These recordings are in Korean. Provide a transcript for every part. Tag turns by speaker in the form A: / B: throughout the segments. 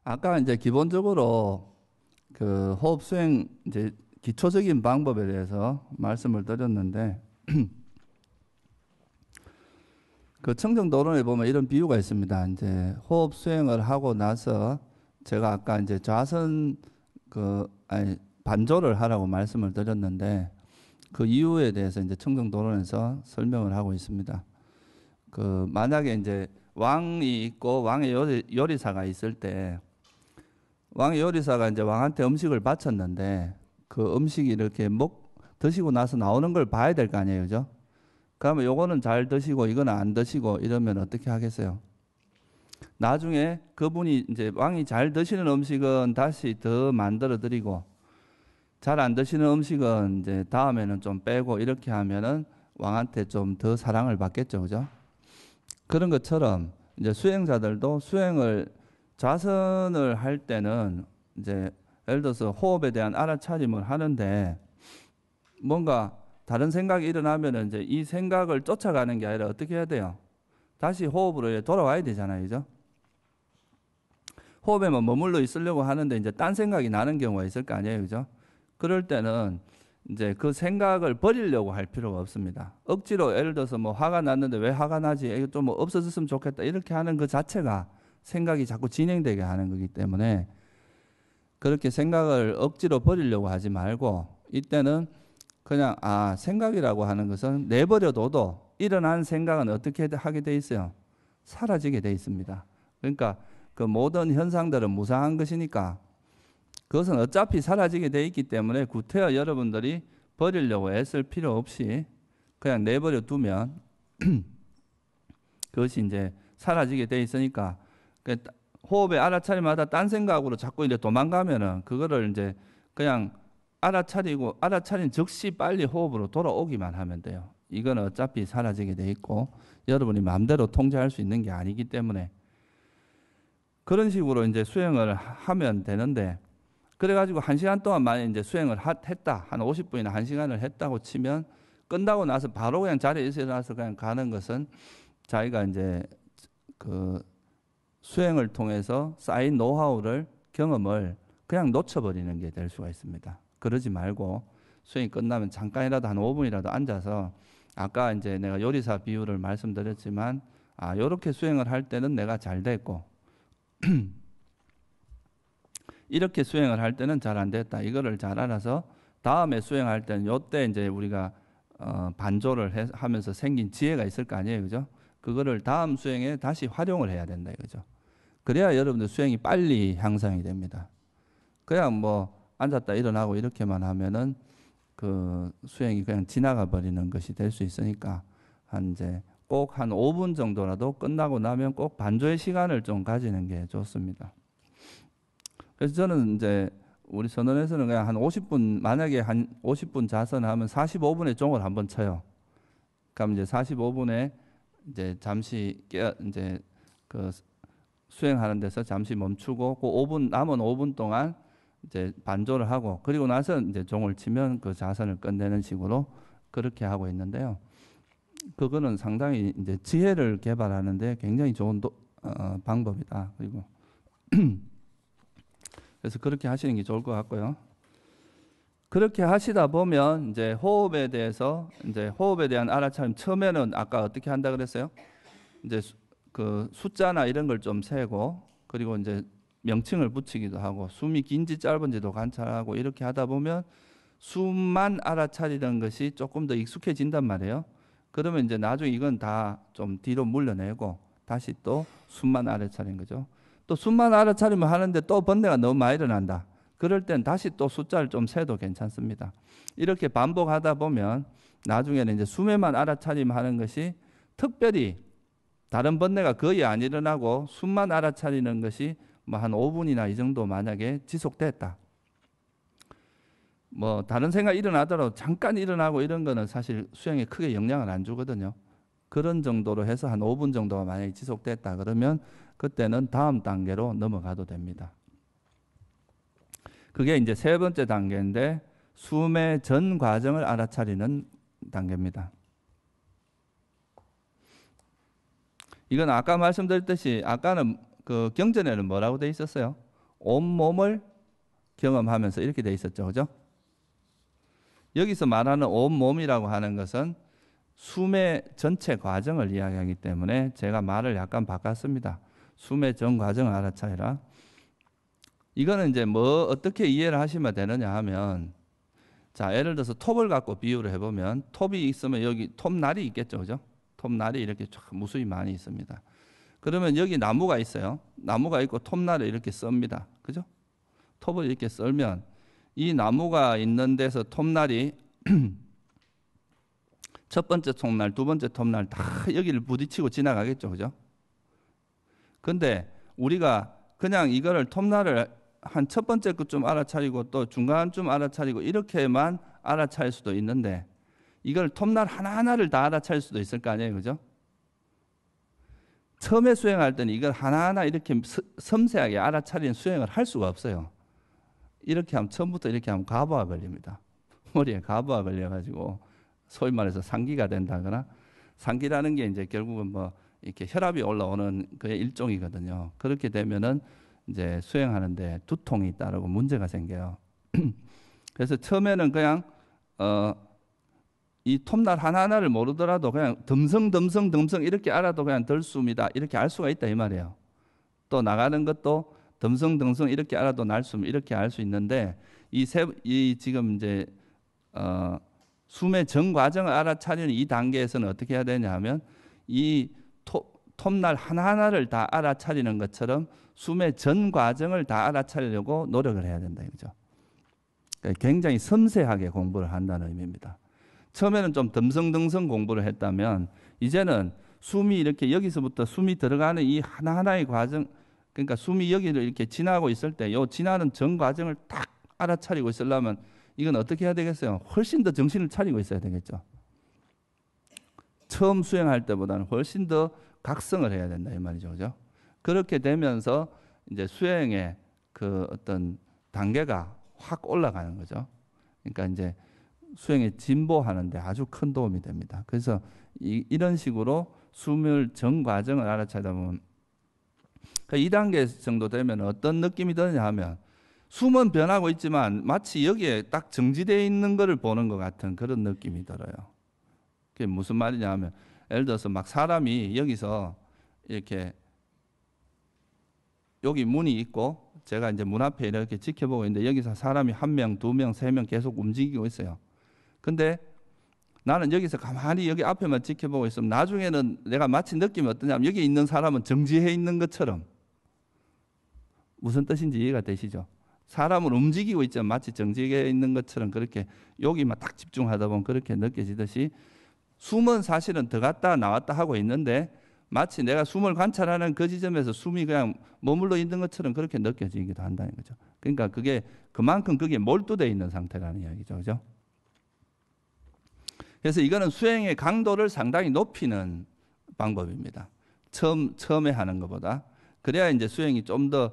A: 아까 이제 기본적으로 그 호흡 수행 이제 기초적인 방법에 대해서 말씀을 드렸는데 그 청정도론에 보면 이런 비유가 있습니다. 이제 호흡 수행을 하고 나서 제가 아까 이제 좌선 반조를 하라고 말씀을 드렸는데 그 이유에 대해서 이제 청정도론에서 설명을 하고 있습니다. 그 만약에 이제 왕이 있고 왕의 요리사가 있을 때 왕의 요리사가 이제 왕한테 음식을 바쳤는데 그 음식이 이렇게 드시고 나서 나오는 걸 봐야 될 거 아니에요, 그죠? 그러면 요거는 잘 드시고 이거는 안 드시고 이러면 어떻게 하겠어요? 나중에 그분이 이제 왕이 잘 드시는 음식은 다시 더 만들어 드리고 잘 안 드시는 음식은 이제 다음에는 좀 빼고 이렇게 하면은 왕한테 좀 더 사랑을 받겠죠, 그죠? 그런 것처럼 이제 수행자들도 좌선을 할 때는 이제 예를 들어서 호흡에 대한 알아차림을 하는데 뭔가 다른 생각이 일어나면은 이제 이 생각을 쫓아가는 게 아니라 어떻게 해야 돼요? 다시 호흡으로 돌아와야 되잖아요, 그죠? 호흡에만 머물러 있으려고 하는데 이제 딴 생각이 나는 경우가 있을 거 아니에요, 그죠? 그럴 때는 이제 그 생각을 버리려고 할 필요가 없습니다. 억지로 예를 들어서 뭐 화가 났는데 왜 화가 나지? 이거 좀 뭐 없어졌으면 좋겠다. 이렇게 하는 그 자체가 생각이 자꾸 진행되게 하는 거기 때문에 그렇게 생각을 억지로 버리려고 하지 말고 이때는 그냥 생각이라고 하는 것은 내버려둬도 일어난 생각은 어떻게 하게 돼 있어요? 사라지게 돼 있습니다. 그러니까 그 모든 현상들은 무상한 것이니까 그것은 어차피 사라지게 돼 있기 때문에 구태여 여러분들이 버리려고 애쓸 필요 없이 그냥 내버려 두면 그것이 이제 사라지게 돼 있으니까 호흡의 알아차림마다 딴 생각으로 자꾸 이제 도망가면은 그거를 이제 그냥 알아차린 즉시 빨리 호흡으로 돌아오기만 하면 돼요. 이건 어차피 사라지게 돼 있고 여러분이 마음대로 통제할 수 있는 게 아니기 때문에 그런 식으로 이제 수행을 하면 되는데 그래가지고 1시간 동안 만약 이제 수행을 했다. 한 50분이나 1시간을 했다고 치면 끝나고 나서 바로 그냥 자리에 일어나서 그냥 가는 것은 자기가 이제 그 수행을 통해서 쌓인 노하우를 경험을 그냥 놓쳐버리는 게 될 수가 있습니다. 그러지 말고 수행이 끝나면 잠깐이라도 한 5분이라도 앉아서 아까 이제 내가 요리사 비유를 말씀드렸지만 요렇게 수행을 할 때는 내가 잘 됐고 이렇게 수행을 할 때는 잘 안 됐다. 이거를 잘 알아서 다음에 수행할 때는 요때 이제 우리가 반조를 하면서 생긴 지혜가 있을 거 아니에요, 그죠? 그거를 다음 수행에 다시 활용을 해야 된다, 그죠? 그래야 여러분들 수행이 빨리 향상이 됩니다. 그냥 뭐 앉았다 일어나고 이렇게만 하면은 그 수행이 그냥 지나가 버리는 것이 될 수 있으니까 꼭 한 5분 정도라도 끝나고 나면 꼭 반조의 시간을 좀 가지는 게 좋습니다. 그래서 저는 이제 우리 선언에서는 그냥 한 50분, 만약에 한 50분 자선하면 45분에 종을 한번 쳐요. 그럼 이제 45분에 이제 잠시 이제 그 수행하는 데서 잠시 멈추고 그 5분, 남은 5분 동안 이제 반조를 하고 그리고 나서 이제 종을 치면 그 자선을 끝내는 식으로 그렇게 하고 있는데요. 그거는 상당히 이제 지혜를 개발하는데 굉장히 좋은 방법이다. 그리고 그래서 그렇게 하시는 게 좋을 것 같고요. 그렇게 하시다 보면 이제 호흡에 대한 알아차림 처음에는 아까 어떻게 한다 그랬어요? 이제 그 숫자나 이런 걸 좀 세고 그리고 이제 명칭을 붙이기도 하고 숨이 긴지 짧은지도 관찰하고 이렇게 하다 보면 숨만 알아차리는 것이 조금 더 익숙해진단 말이에요. 그러면 이제 나중에 이건 다 좀 뒤로 물러내고 다시 또 숨만 알아차리는 거죠. 또 숨만 알아차리면 하는데 또 번뇌가 너무 많이 일어난다. 그럴 땐 다시 또 숫자를 좀 세도 괜찮습니다. 이렇게 반복하다 보면 나중에는 이제 숨에만 알아차림 하는 것이 특별히 다른 번뇌가 거의 안 일어나고 숨만 알아차리는 것이 뭐 한 5분이나 이 정도 만약에 지속됐다. 뭐 다른 생각 일어나더라도 잠깐 일어나고 이런 거는 사실 수행에 크게 영향을 안 주거든요. 그런 정도로 해서 한 5분 정도가 만약에 지속됐다 그러면 그때는 다음 단계로 넘어가도 됩니다. 그게 이제 세 번째 단계인데 숨의 전 과정을 알아차리는 단계입니다. 이건 아까 말씀드렸듯이 아까는 그 경전에는 뭐라고 돼 있었어요? 온몸을 경험하면서 이렇게 돼 있었죠. 그죠? 여기서 말하는 온몸이라고 하는 것은 숨의 전체 과정을 이야기하기 때문에 제가 말을 약간 바꿨습니다. 숨의 전 과정을 알아차리라. 이거는 이제 뭐 어떻게 이해를 하시면 되느냐 하면, 자, 예를 들어서 톱을 갖고 비유를 해보면, 톱이 있으면 여기 톱날이 있겠죠. 그죠? 톱날이 이렇게 쫙 무수히 많이 있습니다. 그러면 여기 나무가 있어요. 나무가 있고 톱날을 이렇게 씁니다. 그죠? 톱을 이렇게 썰면 이 나무가 있는 데서 톱날이 첫 번째 톱날, 두 번째 톱날 다 여기를 부딪히고 지나가겠죠. 그죠? 근데 우리가 그냥 이거를 톱날을 한 첫 번째 것좀 알아차리고 또 중간쯤 알아차리고 이렇게만 알아차릴 수도 있는데, 이걸 톱날 하나하나를 다 알아차릴 수도 있을 거 아니에요. 그죠? 처음에 수행할 때는 이걸 하나하나 이렇게 섬세하게 알아차리는 수행을 할 수가 없어요. 이렇게 하면 처음부터 이렇게 하면 가부가 걸립니다. 머리에 가부가 걸려가지고 소위 말해서 상기가 된다거나, 상기라는 게 이제 결국은 뭐 이렇게 혈압이 올라오는 그의 일종이거든요. 그렇게 되면은 이제 수행하는데 두통이 따르고 문제가 생겨요. 그래서 처음에는 그냥 이 톱날 하나하나를 모르더라도 그냥 덤성 이렇게 알아도 그냥 덜숨이다 이렇게 알 수가 있다 이 말이에요. 또 나가는 것도 덤성 이렇게 알아도 날숨 이렇게 알 수 있는데, 이 지금 이제 숨의 전 과정을 알아차리는 이 단계에서는 어떻게 해야 되냐 하면, 이 톱날 하나하나를 다 알아차리는 것처럼 숨의 전 과정을 다 알아차리려고 노력을 해야 된다 이거죠. 그러니까 굉장히 섬세하게 공부를 한다는 의미입니다. 처음에는 좀 덤성덤성 공부를 했다면, 이제는 숨이 이렇게 여기서부터 숨이 들어가는 이 하나하나의 과정, 그러니까 숨이 여기를 이렇게 지나고 있을 때 요 지나는 전 과정을 딱 알아차리고 있으려면 이건 어떻게 해야 되겠어요? 훨씬 더 정신을 차리고 있어야 되겠죠. 처음 수행할 때보다는 훨씬 더 각성을 해야 된다 이 말이죠. 그죠? 그렇게 되면서 이제 수행의 그 어떤 단계가 확 올라가는 거죠. 그러니까 이제 수행에 진보하는데 아주 큰 도움이 됩니다. 그래서 이런 식으로 숨을 전 과정을 알아차리다 보면, 그러니까 2단계 정도 되면 어떤 느낌이 드느냐 하면, 숨은 변하고 있지만 마치 여기에 딱 정지되어 있는 것을 보는 것 같은 그런 느낌이 들어요. 그게 무슨 말이냐 하면, 예를 들어서 막 사람이 여기서 이렇게 여기 문이 있고 제가 이제 문 앞에 이렇게 지켜보고 있는데, 여기서 사람이 1명, 2명, 3명 계속 움직이고 있어요. 근데 나는 여기서 가만히 여기 앞에만 지켜보고 있으면 나중에는 내가 마치 느낌이 어떠냐면, 여기 있는 사람은 정지해 있는 것처럼, 무슨 뜻인지 이해가 되시죠? 사람을 움직이고 있지만 마치 정지해 있는 것처럼 그렇게 여기만 딱 집중하다 보면 그렇게 느껴지듯이, 숨은 사실은 들어갔다 나왔다 하고 있는데 마치 내가 숨을 관찰하는 그 지점에서 숨이 그냥 머물러 있는 것처럼 그렇게 느껴지기도 한다는 거죠. 그러니까 그게 그만큼 그게 몰두되어 있는 상태라는 이야기죠. 그죠? 그래서 이거는 수행의 강도를 상당히 높이는 방법입니다. 처음에 하는 것보다. 그래야 이제 수행이 좀 더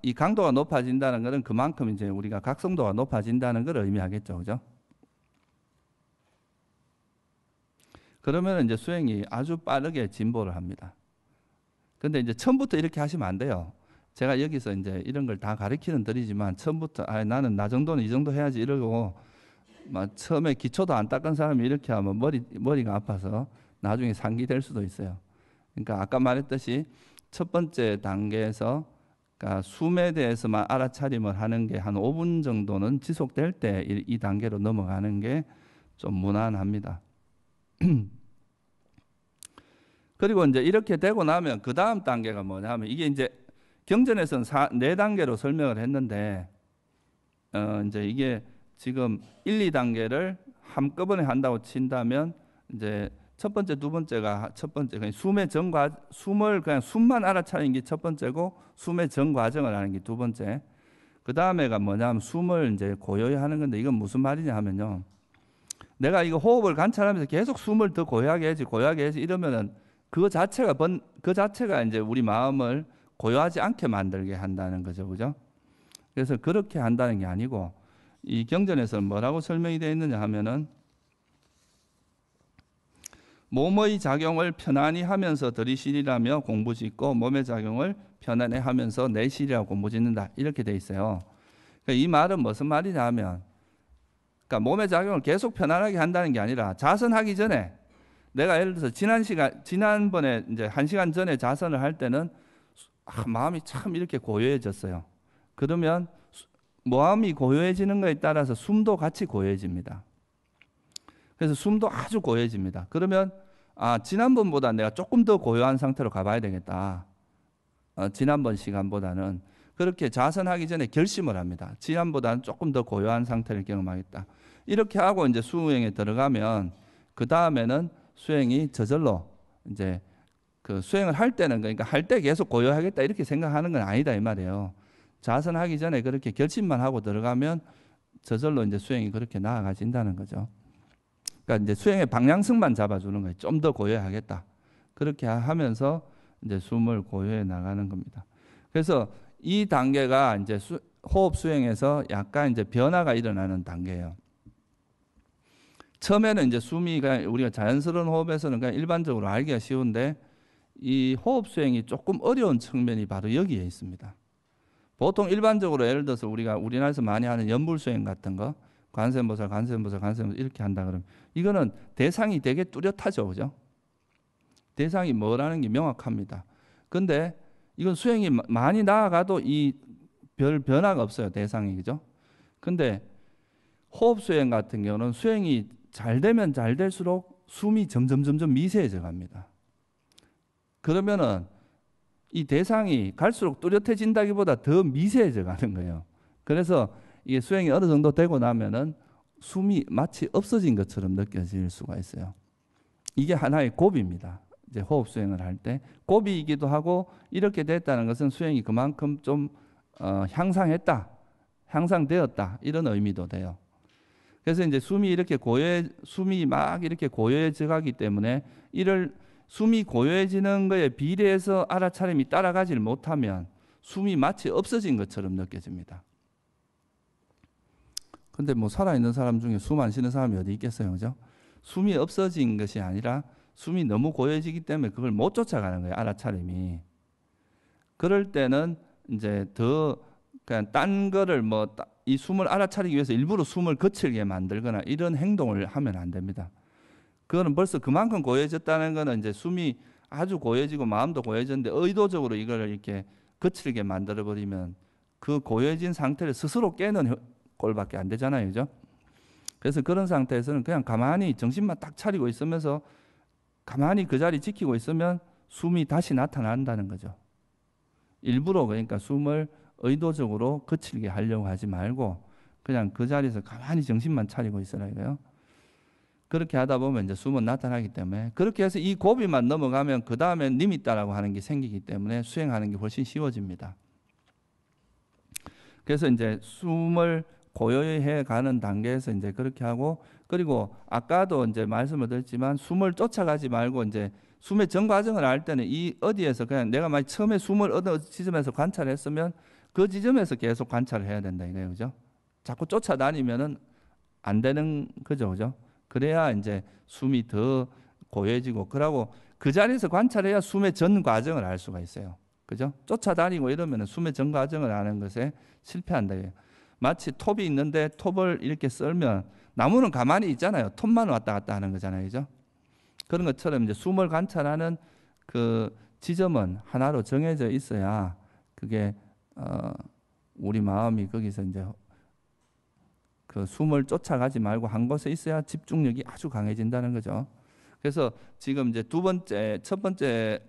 A: 이 강도가 높아진다는 것은 그만큼 이제 우리가 각성도가 높아진다는 걸 의미하겠죠. 그죠? 그러면 이제 수행이 아주 빠르게 진보를 합니다. 근데 이제 처음부터 이렇게 하시면 안 돼요. 제가 여기서 이제 이런 걸 다 가르치는 드리지만, 처음부터 나는 나 정도는 이 정도 해야지 이러고 막 처음에 기초도 안 닦은 사람이 이렇게 하면 머리가 아파서 나중에 상기될 수도 있어요. 그러니까 아까 말했듯이 첫 번째 단계에서, 그러니까 숨에 대해서만 알아차림을 하는 게 한 5분 정도는 지속될 때 이 단계로 넘어가는 게 좀 무난합니다. 그리고 이제 이렇게 되고 나면 그 다음 단계가 뭐냐면, 이게 이제 경전에서는 4단계로 설명을 했는데, 이제 이게 지금 1, 2단계를 한꺼번에 한다고 친다면, 이제 첫 번째, 두 번째가 첫 번째, 그냥 숨을 그냥 숨만 알아차리는 게 첫 번째고, 숨의 전 과정을 하는 게 두 번째. 그 다음에가 뭐냐면 숨을 이제 고요히 하는 건데, 이건 무슨 말이냐 하면요, 내가 이거 호흡을 관찰하면서 계속 숨을 더 고요하게 해야지 이러면은 그 자체가 이제 우리 마음을 고요하지 않게 만들게 한다는 거죠. 그죠? 그래서 그렇게 한다는 게 아니고, 이 경전에서 뭐라고 설명이 되어 있느냐 하면은, 몸의 작용을 편안히 하면서 들이쉬리라며 공부 짓고 몸의 작용을 편안히 하면서 내쉬리라고 공부 짓는다. 이렇게 돼 있어요. 그러니까 이 말은 무슨 말이냐 하면, 그러니까 몸의 작용을 계속 편안하게 한다는 게 아니라 자선하기 전에, 내가 예를 들어서 지난번에 이제 1시간 전에 자선을 할 때는 마음이 참 이렇게 고요해졌어요. 그러면 마음이 고요해지는 것에 따라서 숨도 같이 고요해집니다. 그래서 숨도 아주 고요해집니다. 그러면 지난번보다 내가 조금 더 고요한 상태로 가봐야 되겠다. 지난번 시간보다는. 그렇게 자선하기 전에 결심을 합니다. 지난보다는 조금 더 고요한 상태를 경험하겠다. 이렇게 하고 이제 수행에 들어가면 그 다음에는 수행이 저절로 이제 그 수행을 할 때는, 그러니까 할 때 계속 고요하겠다 이렇게 생각하는 건 아니다 이 말이에요. 자선하기 전에 그렇게 결심만 하고 들어가면 저절로 이제 수행이 그렇게 나아가진다는 거죠. 그러니까 이제 수행의 방향성만 잡아주는 거예요. 좀 더 고요하겠다. 그렇게 하면서 이제 숨을 고요해 나가는 겁니다. 그래서 이 단계가 이제 호흡 수행에서 약간 이제 변화가 일어나는 단계예요. 처음에는 이제 숨이 우리가 자연스러운 호흡에서는 그냥 일반적으로 알기가 쉬운데, 이 호흡 수행이 조금 어려운 측면이 바로 여기에 있습니다. 보통 일반적으로 예를 들어서 우리가 우리나라에서 많이 하는 연불 수행 같은 거, 관세음보살 이렇게 한다 그러면 이거는 대상이 되게 뚜렷하죠, 그죠? 대상이 뭐라는 게 명확합니다. 근데 이건 수행이 많이 나아가도 이 별 변화가 없어요, 대상이, 그죠? 근데 호흡 수행 같은 경우는 수행이 잘 되면 잘 될수록 숨이 점점 미세해져 갑니다. 그러면은 이 대상이 갈수록 뚜렷해진다기보다 더 미세해져 가는 거예요. 그래서 이게 수행이 어느 정도 되고 나면은 숨이 마치 없어진 것처럼 느껴질 수가 있어요. 이게 하나의 고비입니다. 이제 호흡 수행을 할 때 고비이기도 하고, 이렇게 됐다는 것은 수행이 그만큼 좀 향상되었다 이런 의미도 돼요. 그래서 이제 숨이 막 이렇게 고요해져 가기 때문에 숨이 고요해지는 것에 비례해서 알아차림이 따라가질 못하면 숨이 마치 없어진 것처럼 느껴집니다. 근데 뭐 살아있는 사람 중에 숨 안 쉬는 사람이 어디 있겠어요, 그죠? 숨이 없어진 것이 아니라 숨이 너무 고요해지기 때문에 그걸 못 쫓아가는 거예요, 알아차림이. 그럴 때는 이제 더 그냥 딴 거를 이 숨을 알아차리기 위해서 일부러 숨을 거칠게 만들거나 이런 행동을 하면 안 됩니다. 그거는 벌써 그만큼 고요해졌다는 거는 이제 숨이 아주 고요해지고 마음도 고요해졌는데 의도적으로 이걸 이렇게 거칠게 만들어버리면 그 고요해진 상태를 스스로 깨는 꼴밖에 안 되잖아요, 그죠? 그래서 그런 상태에서는 그냥 가만히 정신만 딱 차리고 있으면서 가만히 그 자리 지키고 있으면 숨이 다시 나타난다는 거죠. 일부러 그러니까 숨을 의도적으로 거칠게 하려고 하지 말고 그냥 그 자리에서 가만히 정신만 차리고 있으라 이거예요. 그렇게 하다 보면 이제 숨은 나타나기 때문에, 그렇게 해서 이 고비만 넘어가면 그 다음에 니미따라고 하는 게 생기기 때문에 수행하는 게 훨씬 쉬워집니다. 그래서 이제 숨을 고요히 해 가는 단계에서 이제 그렇게 하고, 그리고 아까도 이제 말씀을 드렸지만 숨을 쫓아가지 말고 이제 숨의 전 과정을 알 때는 이 어디에서 그냥 내가 만약 처음에 숨을 어느 지점에서 관찰했으면 그 지점에서 계속 관찰을 해야 된다 이거예요, 그죠? 자꾸 쫓아다니면은 안 되는 거죠, 그죠? 그래야 이제 숨이 더 고요해지고, 그러고 그 자리에서 관찰해야 숨의 전 과정을 알 수가 있어요, 그죠? 쫓아다니고 이러면은 숨의 전 과정을 아는 것에 실패한다 이거예요. 마치 톱이 있는데 톱을 이렇게 썰면 나무는 가만히 있잖아요. 톱만 왔다 갔다 하는 거잖아요, 그죠? 그런 것처럼 이제 숨을 관찰하는 그 지점은 하나로 정해져 있어야 그게 우리 마음이 거기서 이제 그 숨을 쫓아가지 말고 한 곳에 있어야 집중력이 아주 강해진다는 거죠. 그래서 지금 이제 첫 번째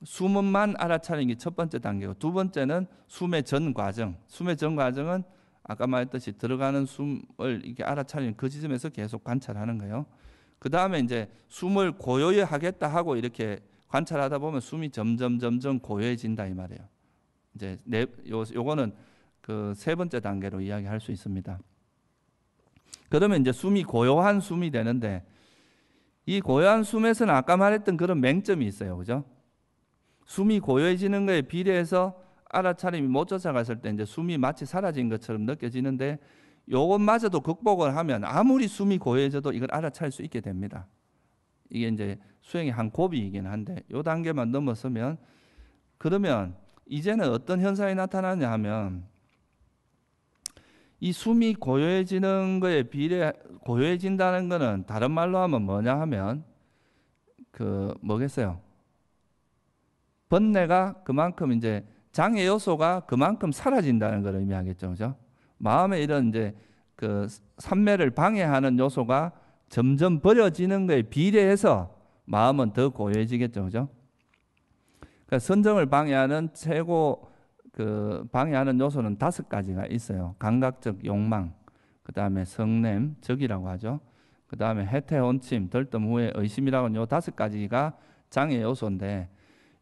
A: 숨만 알아차리는 게 첫 번째 단계고, 두 번째는 숨의 전 과정. 숨의 전 과정은 아까 말했듯이 들어가는 숨을 이렇게 알아차리는 그 지점에서 계속 관찰하는 거예요. 그 다음에 이제 숨을 고요히 하겠다 하고 이렇게 관찰하다 보면 숨이 점점 고요해진다 이 말이에요. 이제 요거는 그 세 번째 단계로 이야기할 수 있습니다. 그러면 이제 숨이 고요한 숨이 되는데, 이 고요한 숨에서는 아까 말했던 그런 맹점이 있어요, 그죠? 숨이 고요해지는 것에 비례해서 알아차림이 못 쫓아갔을 때 이제 숨이 마치 사라진 것처럼 느껴지는데, 요것마저도 극복을 하면 아무리 숨이 고요해져도 이걸 알아차릴 수 있게 됩니다. 이게 이제 수행의 한 고비이긴 한데 요 단계만 넘어서면 그러면 이제는 어떤 현상이 나타나냐 하면 이 숨이 고요해지는 거에 비례 고요해진다는 거는 다른 말로 하면 뭐냐 하면 그 뭐겠어요? 번뇌가 그만큼 이제 장애 요소가 그만큼 사라진다는 걸 의미하겠죠, 그죠? 마음에 이런 이제 그 삼매를 방해하는 요소가 점점 버려지는 거에 비례해서 마음은 더 고요해지겠죠, 그죠? 그러니까 선정을 방해하는 최고 그 방해하는 요소는 5가지가 있어요. 감각적 욕망, 그 다음에 성냄, 적이라고 하죠. 그 다음에 해태혼침, 들뜸 후회, 의심이라고 하는 요 5가지가 장애 요소인데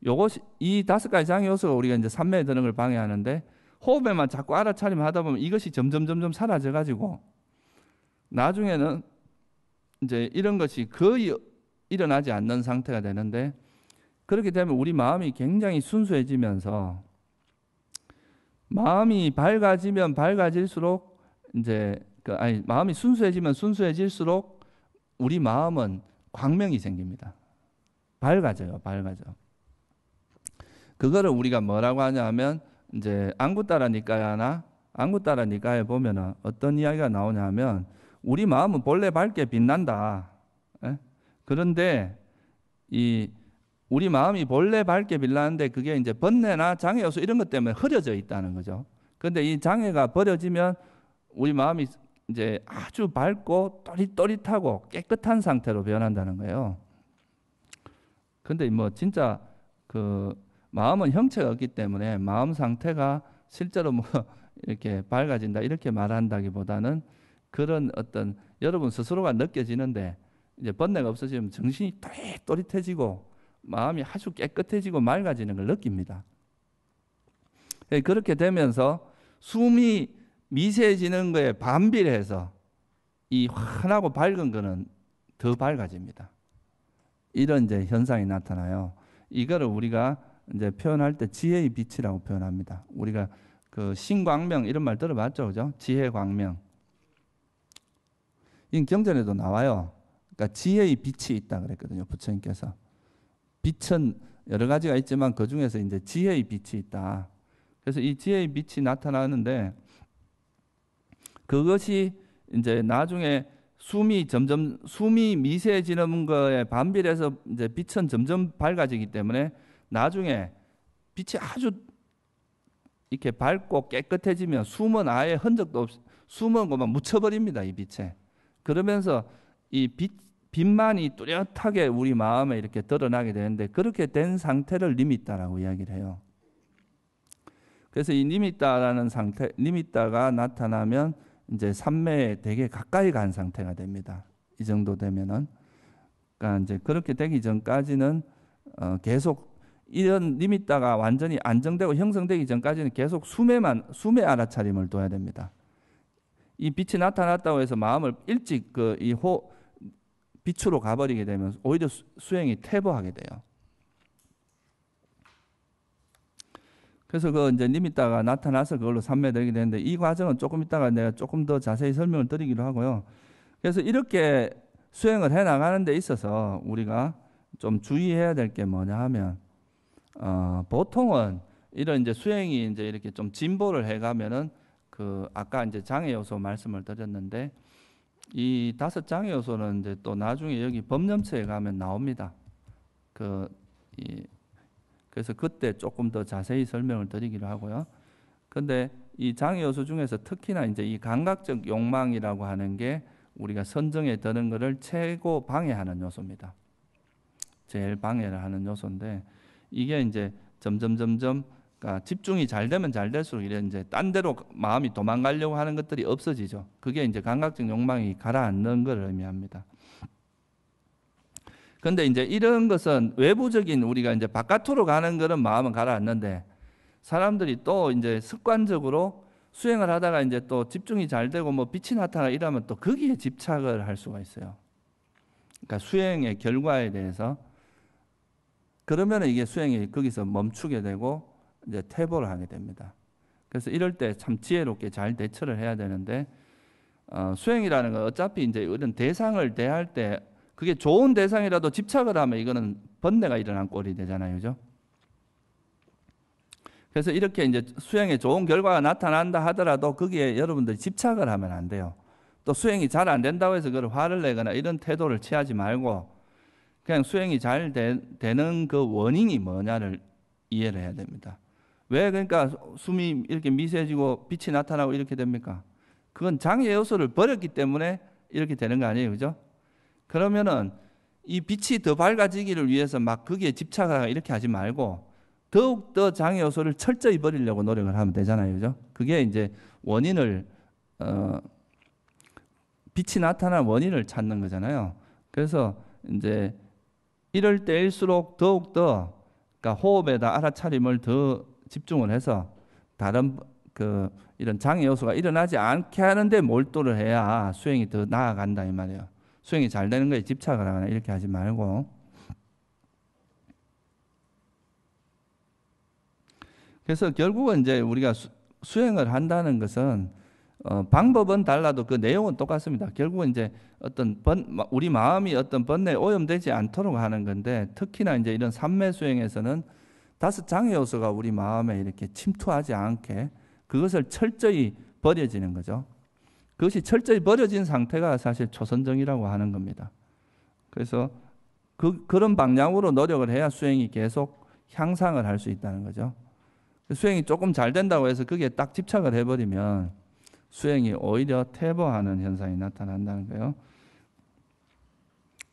A: 요것이 이 5가지 장애 요소가 우리가 이제 삼매에 드는 걸 방해하는데 호흡에만 자꾸 알아차림 하다 보면 이것이 점점 사라져 가지고 나중에는 이제 이런 것이 거의 일어나지 않는 상태가 되는데 그렇게 되면 우리 마음이 굉장히 순수해지면서 마음이 밝아지면 밝아질수록 이제 마음이 순수해지면 순수해질수록 우리 마음은 광명이 생깁니다. 밝아져요. 그거를 우리가 뭐라고 하냐면 이제 안구따라 니까야나 안구따라 니까에 보면은 어떤 이야기가 나오냐면 우리 마음은 본래 밝게 빛난다. 예? 그런데 이 우리 마음이 본래 밝게 빛나는데 그게 이제 번뇌나 장애 요소 이런 것 때문에 흐려져 있다는 거죠. 그런데 이 장애가 버려지면 우리 마음이 이제 아주 밝고 또릿또릿하고 깨끗한 상태로 변한다는 거예요. 근데 뭐 진짜 그 마음은 형체가 없기 때문에 마음 상태가 실제로 뭐 이렇게 밝아진다 이렇게 말한다기보다는 그런 어떤 여러분 스스로가 느껴지는데 이제 번뇌가 없어지면 정신이 또릿또릿해지고 마음이 아주 깨끗해지고 맑아지는 걸 느낍니다. 그렇게 되면서 숨이 미세해지는 거에 반비례해서 이 환하고 밝은 거는 더 밝아집니다. 이런 이제 현상이 나타나요. 이거를 우리가 이제 표현할 때 지혜의 빛이라고 표현합니다. 우리가 그 신광명 이런 말 들어봤죠, 그죠? 지혜 광명. 이 경전에도 나와요. 그러니까 지혜의 빛이 있다 그랬거든요, 부처님께서. 빛은 여러 가지가 있지만 그 중에서 이제 지혜의 빛이 있다. 그래서 이 지혜의 빛이 나타나는데 그것이 이제 나중에 숨이 미세해지는 거에 반비례해서 이제 빛은 점점 밝아지기 때문에 나중에 빛이 아주 이렇게 밝고 깨끗해지면 숨은 아예 흔적도 없이 숨은 것만 묻혀버립니다, 이 빛에. 그러면서 이 빛만이 뚜렷하게 우리 마음에 이렇게 드러나게 되는데 그렇게 된 상태를 니미따라고 이야기를 해요. 그래서 이 니미따라는 상태, 니미따가 나타나면 이제 삼매에 되게 가까이 간 상태가 됩니다. 이 정도 되면은. 그러니까 이제 그렇게 되기 전까지는 계속 이런 니미따가 완전히 안정되고 형성되기 전까지는 계속 숨에 알아차림을 둬야 됩니다. 이 빛이 나타났다고 해서 마음을 일찍 빛으로 가버리게 되면 오히려 수행이 퇴보하게 돼요. 그래서 그 이제 니미따가 나타나서 그걸로 삼매되게 되는데 이 과정은 조금 있다가 내가 조금 더 자세히 설명을 드리기로 하고요. 그래서 이렇게 수행을 해 나가는 데 있어서 우리가 좀 주의해야 될 게 뭐냐 하면 보통은 이런 이제 수행이 이제 이렇게 좀 진보를 해 가면은 그 아까 이제 장애 요소 말씀을 드렸는데 이 5 장애 요소는 이제 또 나중에 여기 법념처에 가면 나옵니다. 그래서 그때 조금 더 자세히 설명을 드리기로 하고요. 근데 이 장애 요소 중에서 특히나 이제 이 감각적 욕망이라고 하는 게 우리가 선정에 드는 것을 최고 방해하는 요소입니다. 제일 방해를 하는 요소인데 이게 이제 점점 그러니까 집중이 잘 되면 잘 될수록 이런 이제 딴 데로 마음이 도망가려고 하는 것들이 없어지죠. 그게 이제 감각적 욕망이 가라앉는 걸 의미합니다. 근데 이제 이런 것은 외부적인 우리가 이제 바깥으로 가는 거는 마음은 가라앉는데 사람들이 또 이제 습관적으로 수행을 하다가 이제 또 집중이 잘 되고 뭐 빛이 나타나 이러면 또 거기에 집착을 할 수가 있어요. 그러니까 수행의 결과에 대해서 그러면 이게 수행이 거기서 멈추게 되고 이제 퇴보를 하게 됩니다. 그래서 이럴 때 참 지혜롭게 잘 대처를 해야 되는데 수행이라는 건 어차피 이제 이런 대상을 대할 때 그게 좋은 대상이라도 집착을 하면 이거는 번뇌가 일어난 꼴이 되잖아요. 그죠? 그래서 이렇게 이제 수행에 좋은 결과가 나타난다 하더라도 거기에 여러분들이 집착을 하면 안 돼요. 또 수행이 잘 안 된다고 해서 그걸 화를 내거나 이런 태도를 취하지 말고 그냥 수행이 잘 되는 그 원인이 뭐냐를 이해를 해야 됩니다. 왜 그러니까 숨이 이렇게 미세해지고 빛이 나타나고 이렇게 됩니까? 그건 장애 요소를 버렸기 때문에 이렇게 되는 거 아니에요. 그죠? 그러면은 이 빛이 더 밝아지기를 위해서 막 거기에 집착하거나 이렇게 하지 말고 더욱더 장애 요소를 철저히 버리려고 노력을 하면 되잖아요. 그죠? 그게 이제 원인을 빛이 나타난 원인을 찾는 거잖아요. 그래서 이제 이럴 때일수록 더욱더 그러니까 호흡에다 알아차림을 더 집중을 해서 다른 이런 장애 요소가 일어나지 않게 하는데 몰두를 해야 수행이 더 나아간다 이 말이에요. 수행이 잘 되는 거에 집착을 하거나 이렇게 하지 말고. 그래서 결국은 이제 우리가 수행을 한다는 것은 방법은 달라도 그 내용은 똑같습니다. 결국은 이제 우리 마음이 어떤 번뇌에 오염되지 않도록 하는 건데 특히나 이제 이런 삼매 수행에서는 5 장애 요소가 우리 마음에 이렇게 침투하지 않게 그것을 철저히 버려지는 거죠. 그것이 철저히 버려진 상태가 사실 초선정이라고 하는 겁니다. 그래서 그런 방향으로 노력을 해야 수행이 계속 향상을 할 수 있다는 거죠. 수행이 조금 잘 된다고 해서 거기에 딱 집착을 해버리면 수행이 오히려 퇴보하는 현상이 나타난다는 거예요.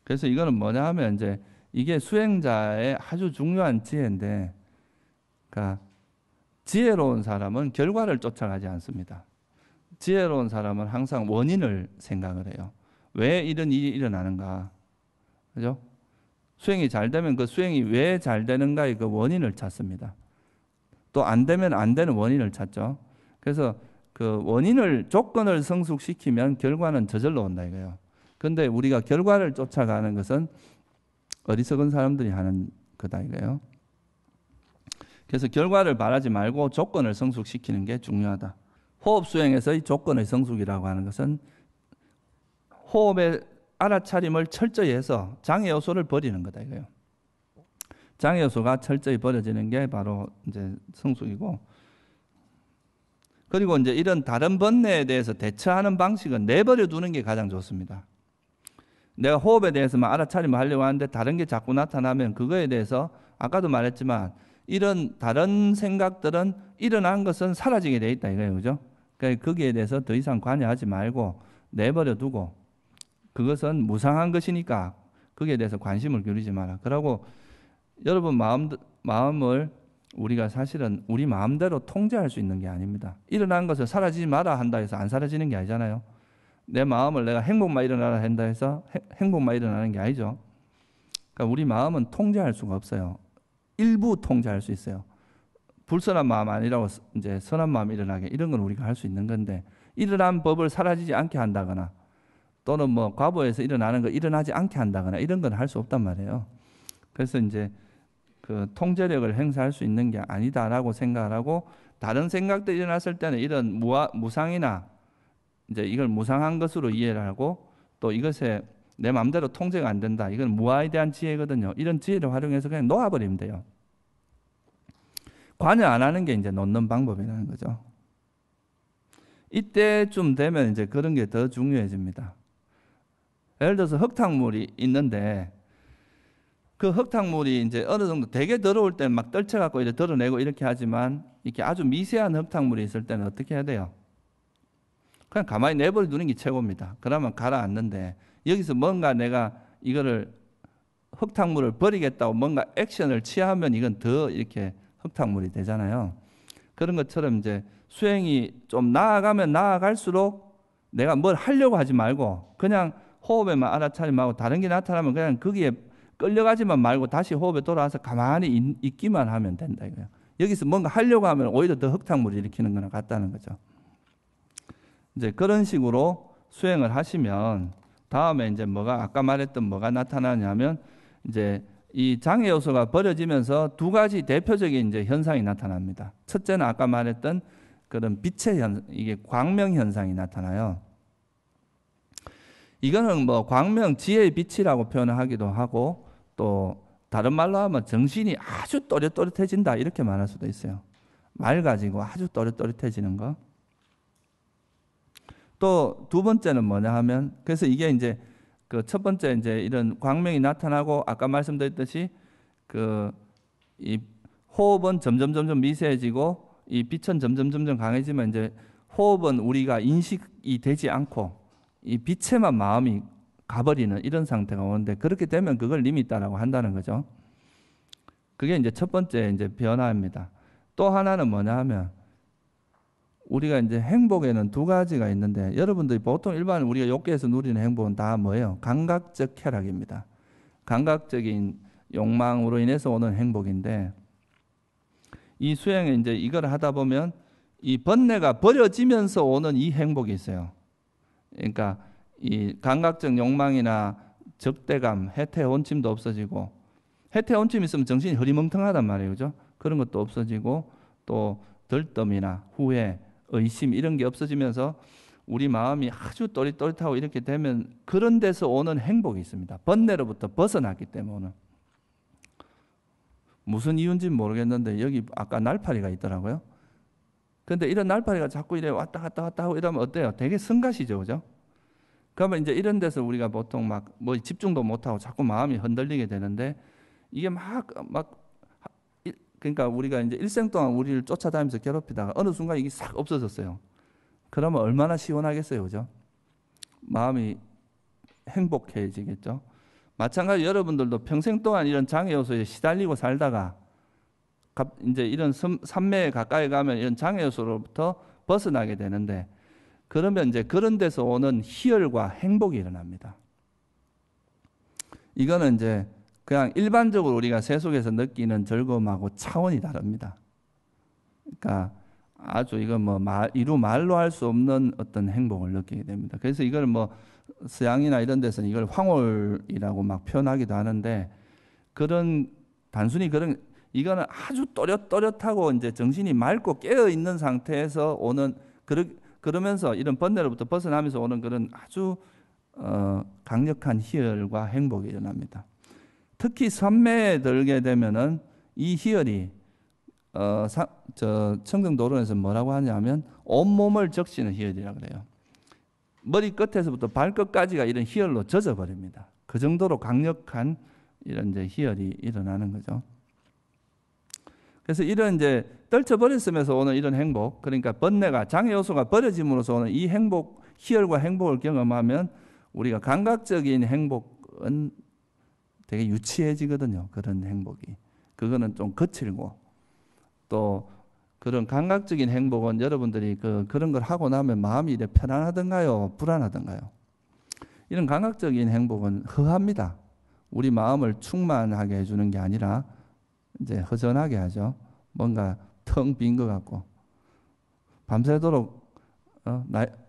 A: 그래서 이거는 뭐냐 하면 이제 이게 수행자의 아주 중요한 지혜인데, 그러니까 지혜로운 사람은 결과를 쫓아가지 않습니다. 지혜로운 사람은 항상 원인을 생각을 해요. 왜 이런 일이 일어나는가? 그죠? 수행이 잘 되면 그 수행이 왜 잘 되는가의 그 원인을 찾습니다. 또 안 되면 안 되는 원인을 찾죠. 그래서 그 원인을 조건을 성숙시키면 결과는 저절로 온다 이거예요. 근데 우리가 결과를 쫓아가는 것은 어리석은 사람들이 하는 거다 이거예요. 그래서 결과를 바라지 말고 조건을 성숙시키는 게 중요하다. 호흡 수행에서의 조건의 성숙이라고 하는 것은 호흡의 알아차림을 철저히 해서 장애 요소를 버리는 거다 이거예요. 장애 요소가 철저히 버려지는 게 바로 이제 성숙이고, 그리고 이제 이런 다른 번뇌에 대해서 대처하는 방식은 내버려 두는 게 가장 좋습니다. 내가 호흡에 대해서만 알아차림을 하려고 하는데 다른 게 자꾸 나타나면 그거에 대해서 아까도 말했지만 이런 다른 생각들은 일어난 것은 사라지게 돼 있다 이거예요. 그죠? 그러니까 거기에 대해서 더 이상 관여하지 말고 내버려 두고 그것은 무상한 것이니까 거기에 대해서 관심을 기울이지 마라. 그러고 여러분 마음을 우리가 사실은 우리 마음대로 통제할 수 있는 게 아닙니다. 일어난 것을 사라지지 마라 한다 해서 안 사라지는 게 아니잖아요. 내 마음을 내가 행복만 일어나라 한다 해서 행복만 일어나는 게 아니죠. 그러니까 우리 마음은 통제할 수가 없어요. 일부 통제할 수 있어요. 불선한 마음 아니라고 이제 선한 마음이 일어나게 이런 건 우리가 할 수 있는 건데, 일어난 법을 사라지지 않게 한다거나 또는 뭐 과거에서 일어나는 거 일어나지 않게 한다거나 이런 건 할 수 없단 말이에요. 그래서 이제 그 통제력을 행사할 수 있는 게 아니다라고 생각을 하고, 다른 생각들이 일어났을 때는 이런 무상이나 이제 이걸 무상한 것으로 이해를 하고, 또 이것에 내 마음대로 통제가 안 된다. 이건 무아에 대한 지혜거든요. 이런 지혜를 활용해서 그냥 놓아버리면 돼요. 관여 안 하는 게 이제 놓는 방법이라는 거죠. 이때쯤 되면 이제 그런 게 더 중요해집니다. 예를 들어서 흙탕물이 있는데 그 흙탕물이 이제 어느 정도 되게 더러울 때는 막 떨쳐갖고 이제 덜어내고 이렇게 하지만 이렇게 아주 미세한 흙탕물이 있을 때는 어떻게 해야 돼요? 그냥 가만히 내버려 두는 게 최고입니다. 그러면 가라앉는데 여기서 뭔가 내가 이거를 흙탕물을 버리겠다고 뭔가 액션을 취하면 이건 더 이렇게 흙탕물이 되잖아요. 그런 것처럼 이제 수행이 좀 나아가면 나아갈수록 내가 뭘 하려고 하지 말고 그냥 호흡에만 알아차림하고 다른 게 나타나면 그냥 거기에 끌려가지만 말고 다시 호흡에 돌아와서 가만히 있기만 하면 된다 이거예요. 여기서 뭔가 하려고 하면 오히려 더 흙탕물을 일으키는 거나 같다는 거죠. 이제 그런 식으로 수행을 하시면 다음에 이제 아까 말했던 뭐가 나타나냐면 이제 이 장애 요소가 버려지면서 2가지 대표적인 이제 현상이 나타납니다. 첫째는 아까 말했던 그런 빛의 이게 광명 현상이 나타나요. 이거는 뭐 광명 지혜의 빛이라고 표현하기도 하고 또 다른 말로 하면 정신이 아주 또렷또렷해진다 이렇게 말할 수도 있어요. 맑아지고 아주 또렷또렷해지는 거. 또 두 번째는 뭐냐 하면 그래서 이게 이제 그 첫 번째 이제 이런 광명이 나타나고 아까 말씀드렸듯이 그 이 호흡은 점점 미세해지고 이 빛은 점점 강해지면 이제 호흡은 우리가 인식이 되지 않고 이 빛에만 마음이 가버리는 이런 상태가 오는데 그렇게 되면 그걸 리밋다라고 한다는 거죠. 그게 이제 첫 번째 이제 변화입니다. 또 하나는 뭐냐 하면 우리가 이제 행복에는 두 가지가 있는데 여러분들이 보통 일반 우리가 욕계에서 누리는 행복은 다 뭐예요? 감각적 쾌락입니다. 감각적인 욕망으로 인해서 오는 행복인데 이 수행에 이제 이걸 하다 보면 이 번뇌가 버려지면서 오는 이 행복이 있어요. 그러니까 이 감각적 욕망이나 적대감, 해태 원침도 없어지고 해태 원침 있으면 정신이 흐리멍텅하단 말이에요. 그죠? 그런 것도 없어지고 또 들뜸이나 후회, 의심 이런 게 없어지면서 우리 마음이 아주 또릿또릿하고 이렇게 되면 그런 데서 오는 행복이 있습니다. 번뇌로부터 벗어났기 때문에 무슨 이유인지는 모르겠는데 여기 아까 날파리가 있더라고요. 근데 이런 날파리가 자꾸 이래 왔다 갔다 하고 이러면 어때요? 되게 성가시죠, 그죠? 그러면 이제 이런 데서 우리가 보통 막 뭐 집중도 못하고 자꾸 마음이 흔들리게 되는데 이게 그러니까 우리가 이제 일생 동안 우리를 쫓아다니면서 괴롭히다가 어느 순간 이게 싹 없어졌어요. 그러면 얼마나 시원하겠어요, 그죠? 마음이 행복해지겠죠. 마찬가지로 여러분들도 평생 동안 이런 장애 요소에 시달리고 살다가 이제 이런 삼매에 가까이 가면 이런 장애 요소로부터 벗어나게 되는데 그러면 이제 그런 데서 오는 희열과 행복이 일어납니다. 이거는 이제 그냥 일반적으로 우리가 세속에서 느끼는 즐거움하고 차원이 다릅니다. 그러니까 아주 이건 뭐 이루 말로 할 수 없는 어떤 행복을 느끼게 됩니다. 그래서 이걸 뭐 서양이나 이런 데서는 이걸 황홀이라고 막 표현하기도 하는데 단순히 그런 이거는 아주 또렷또렷하고 이제 정신이 맑고 깨어 있는 상태에서 오는 그러면서 이런 번뇌로부터 벗어나면서 오는 그런 아주 강력한 희열과 행복이 일어납니다. 특히 삼매에 들게 되면은 이 희열이 청정도론에서 뭐라고 하냐면 온몸을 적시는 희열이라고 그래요. 머리 끝에서부터 발끝까지가 이런 희열로 젖어버립니다. 그 정도로 강력한 이런 이제 희열이 일어나는 거죠. 그래서 이런 이제 떨쳐버렸으면서 오는 이런 행복, 그러니까 번뇌가 장애 요소가 버려짐으로써 오는 이 행복, 희열과 행복을 경험하면 우리가 감각적인 행복은 되게 유치해지거든요. 그런 행복이. 그거는 좀 거칠고 또 그런 감각적인 행복은 여러분들이 그런 걸 하고 나면 마음이 이래 편안하던가요? 불안하던가요? 이런 감각적인 행복은 허합니다. 우리 마음을 충만하게 해주는 게 아니라 이제 허전하게 하죠. 뭔가 텅 빈 것 같고 밤새도록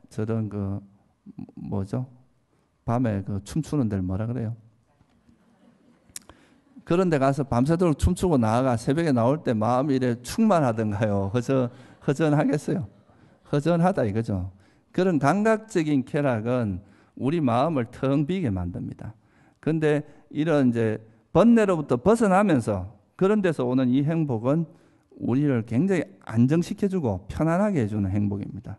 A: 저런 뭐죠? 밤에 춤추는 데를 뭐라 그래요? 그런 데 가서 밤새도록 춤추고 나아가 새벽에 나올 때 마음이 이래 충만하던가요? 허전하겠어요? 허전하다 이거죠. 그런 감각적인 쾌락은 우리 마음을 텅 비게 만듭니다. 근데 이런 이제 번뇌로부터 벗어나면서 그런 데서 오는 이 행복은 우리를 굉장히 안정시켜주고 편안하게 해주는 행복입니다.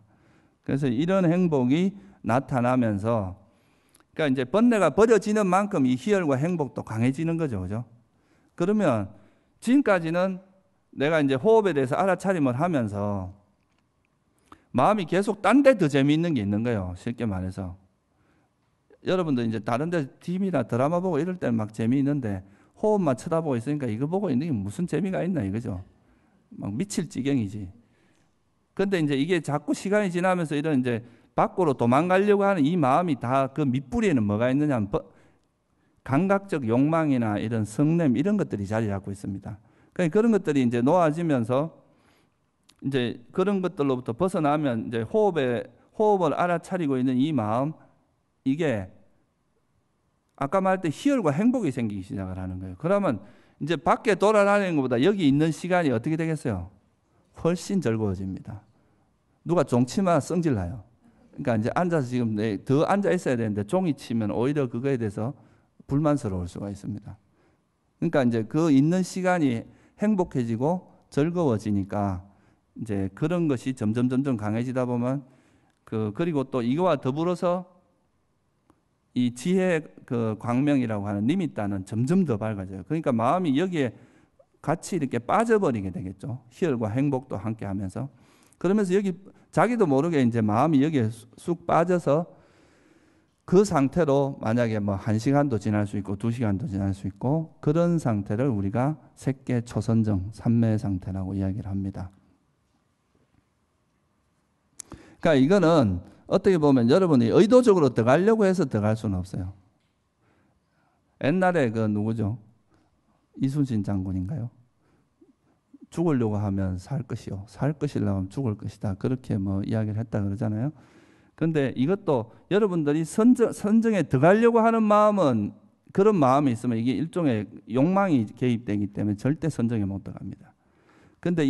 A: 그래서 이런 행복이 나타나면서 그러니까 이제 번뇌가 버려지는 만큼 이 희열과 행복도 강해지는 거죠. 그죠? 그러면 지금까지는 내가 이제 호흡에 대해서 알아차림을 하면서 마음이 계속 딴 데 더 재미있는 게 있는 거예요. 쉽게 말해서. 여러분들 이제 다른 데 TV나 드라마 보고 이럴 때는 막 재미있는데 호흡만 쳐다보고 있으니까 이거 보고 있는 게 무슨 재미가 있나 이거죠. 막 미칠 지경이지. 근데 이제 이게 자꾸 시간이 지나면서 이런 이제 밖으로 도망가려고 하는 이 마음이 다 그 밑뿌리에는 뭐가 있느냐 하면 감각적 욕망이나 이런 성냄 이런 것들이 자리 잡고 있습니다. 그러니까 그런 것들이 이제 놓아지면서 이제 그런 것들로부터 벗어나면 이제 호흡을 알아차리고 있는 이 마음 이게 아까 말할 때 희열과 행복이 생기기 시작을 하는 거예요. 그러면 이제 밖에 돌아다니는 것보다 여기 있는 시간이 어떻게 되겠어요? 훨씬 즐거워집니다. 누가 종치마 성질나요. 그러니까 이제 앉아서 지금 더 앉아 있어야 되는데 종이 치면 오히려 그거에 대해서 불만스러울 수가 있습니다. 그러니까 이제 그 있는 시간이 행복해지고 즐거워지니까 이제 그런 것이 점점 강해지다 보면 그리고 또 이거와 더불어서 이 지혜 그 광명이라고 하는 니미따는 점점 더 밝아져요. 그러니까 마음이 여기에 같이 이렇게 빠져버리게 되겠죠. 희열과 행복도 함께 하면서. 그러면서 여기 자기도 모르게 이제 마음이 여기에 쑥 빠져서 그 상태로 만약에 뭐 1시간도 지날 수 있고 2시간도 지날 수 있고 그런 상태를 우리가 색계 초선정 삼매 상태라고 이야기를 합니다. 그러니까 이거는 어떻게 보면 여러분이 의도적으로 들어가려고 해서 들어갈 수는 없어요. 옛날에 그 누구죠? 이순신 장군인가요? 죽으려고 하면 살 것이요. 살 것이려고 하면 죽을 것이다. 그렇게 뭐 이야기를 했다 그러잖아요. 근데 이것도 여러분들이 선정에 들어가려고 하는 마음은 그런 마음이 있으면 이게 일종의 욕망이 개입되기 때문에 절대 선정에 못 들어갑니다. 근데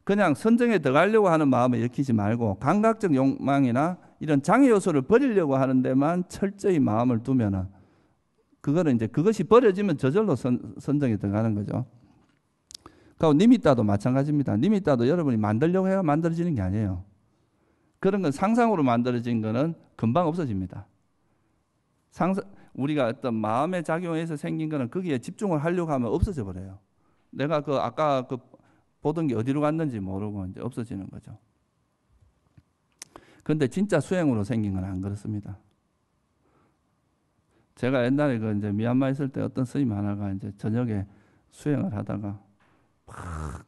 A: 그냥 선정에 들어가려고 하는 마음을 일으키지 말고 감각적 욕망이나 이런 장애 요소를 버리려고 하는 데만 철저히 마음을 두면은 그거는 이제 그것이 버려지면 저절로 선정에 들어가는 거죠. 그리고 니미따도 마찬가지입니다. 니미따도 여러분이 만들려고 해야 만들어지는 게 아니에요. 그런 건 상상으로 만들어진 거는 금방 없어집니다. 우리가 어떤 마음의 작용에서 생긴 거는 거기에 집중을 하려고 하면 없어져 버려요. 내가 아까 보던 게 어디로 갔는지 모르고 이제 없어지는 거죠. 근데 진짜 수행으로 생긴 건 안 그렇습니다. 제가 옛날에 이제 미얀마 있을 때 어떤 스님 하나가 이제 저녁에 수행을 하다가